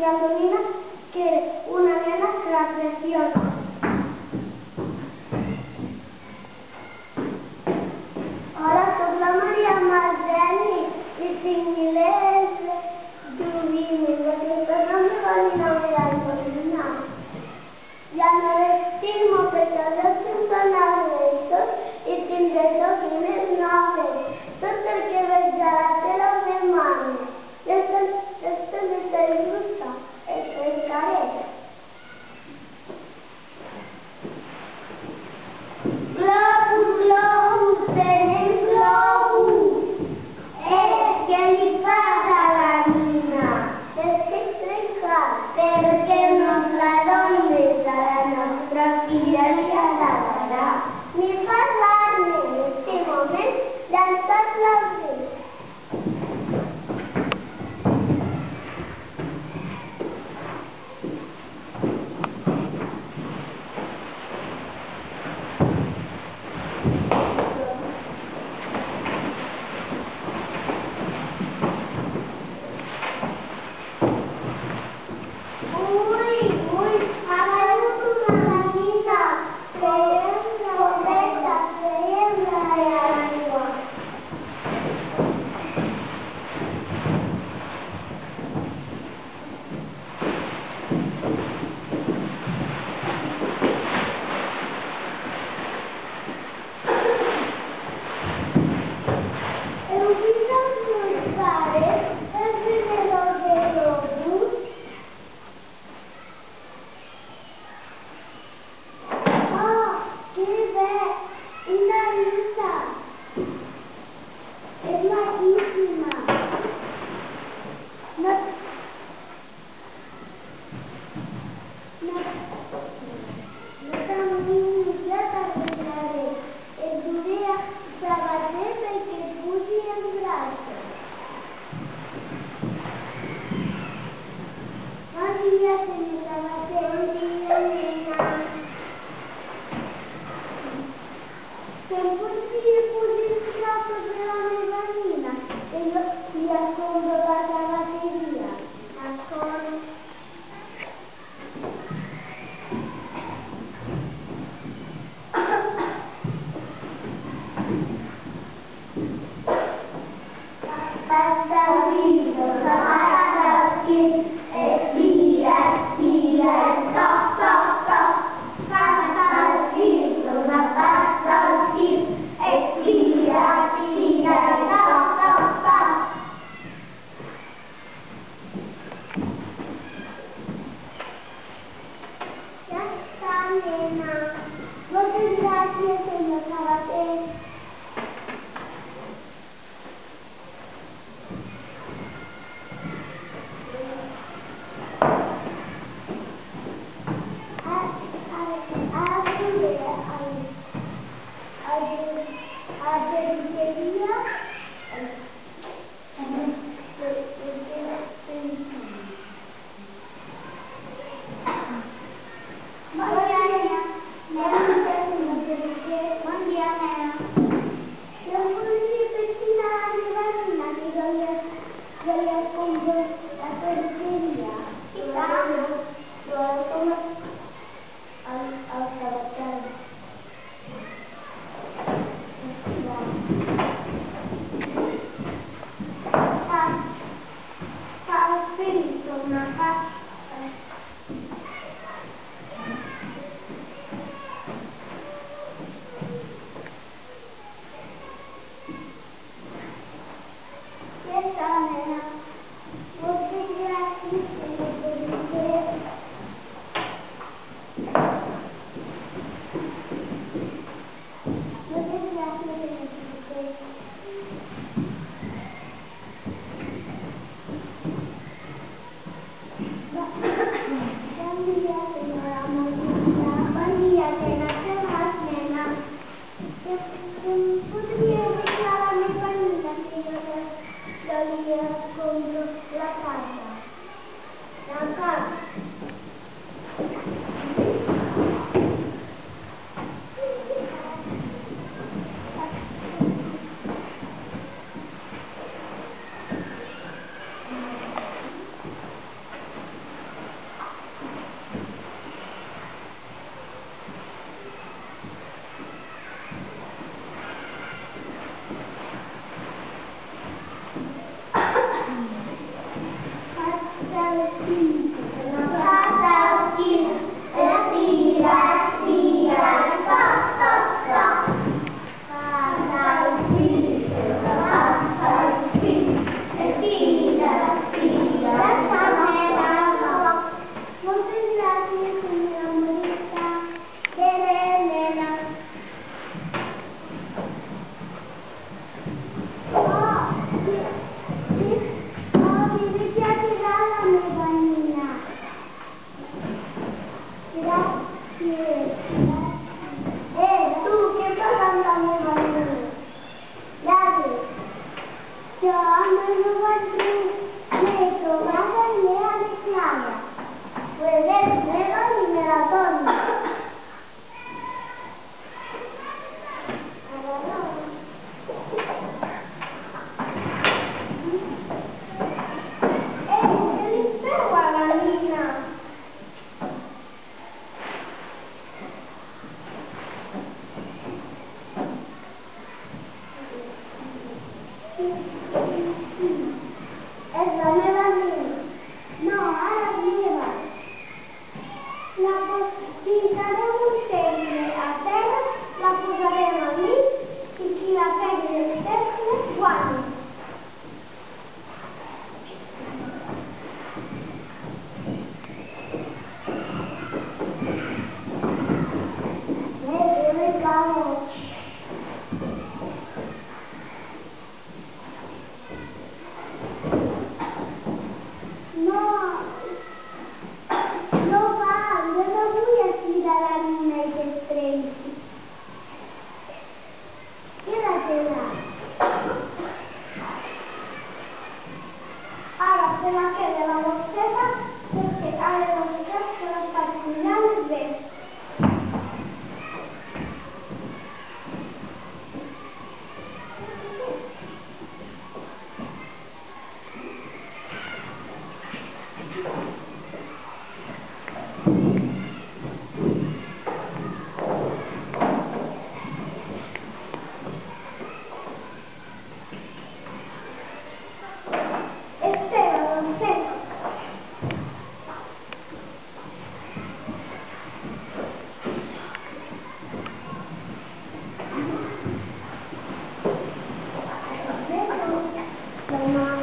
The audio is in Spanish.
tía Antonina, que una nena que la preciosa. Ahora soc la Maria Margeni i tinc milers d'ovines, aquestes no me van a ver al cocina. Ya no estimo pecados personales y tindré ovines noves, tot el que veig a la tele ho demano. Esto no te gusta, esto es careta. Globus, globus, tenem globus. ¿Qué le pasa a la niña? Es que estoy hija, pero que nos la dones a la nostra filla li agradarà. Ni parlar-ne en este moment, llançar-la-ho. Es la nueva niña. No, ahora nueva. La pintaremos de acera, la posaremos allí y si la pegui del techo, guarda. Vamos. Ahora se la queda la boceta porque abre los ojos con los particulares de Thank you.